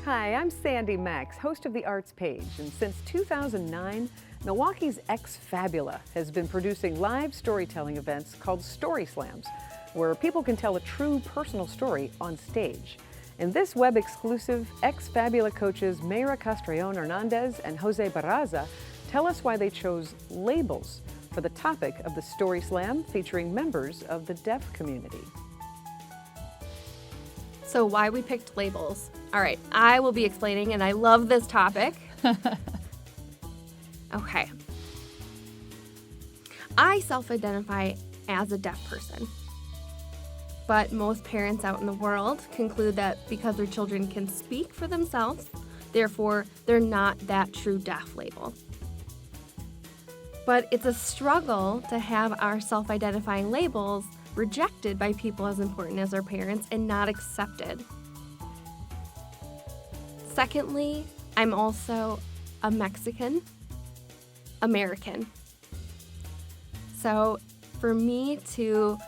Hi, I'm Sandy Max, host of the Arts Page, and since 2009, Milwaukee's X-Fabula has been producing live storytelling events called StorySlams, where people can tell a true personal story on stage. In this web-exclusive, X-Fabula coaches Mayra Castréjon-Hernandez and Jose Barraza tell us why they chose labels for the topic of the StorySlam featuring members of the deaf community. So why we picked labels. All right, I will be explaining, and I love this topic. Okay. I self-identify as a deaf person. But most parents out in the world conclude that because their children can speak for themselves, therefore they're not that true deaf label. But it's a struggle to have our self-identifying labels rejected by people as important as our parents and not accepted. Secondly, I'm also a Mexican American. So for me to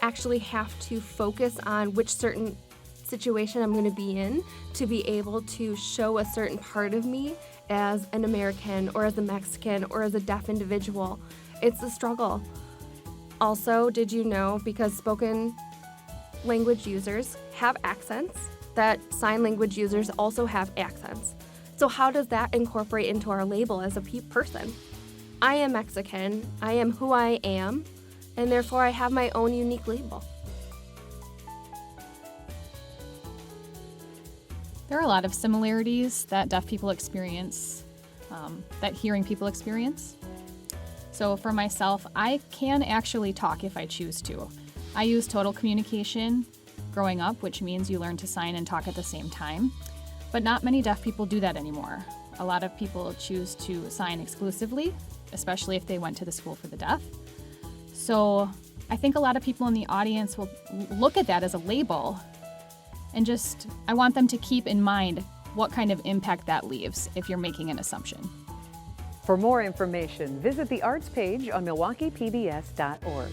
actually have to focus on which certain situation I'm going to be in to be able to show a certain part of me as an American or as a Mexican or as a deaf individual, it's a struggle. Also, did you know, because spoken language users have accents, that sign language users also have accents. So how does that incorporate into our label as a person? I am Mexican, I am who I am, and therefore I have my own unique label. There are a lot of similarities that deaf people experience, that hearing people experience. So for myself, I can actually talk if I choose to. I use total communication growing up, which means you learn to sign and talk at the same time. But not many deaf people do that anymore. A lot of people choose to sign exclusively, especially if they went to the school for the deaf. So I think a lot of people in the audience will look at that as a label, and I want them to keep in mind what kind of impact that leaves if you're making an assumption. For more information, visit the Arts Page on MilwaukeePBS.org.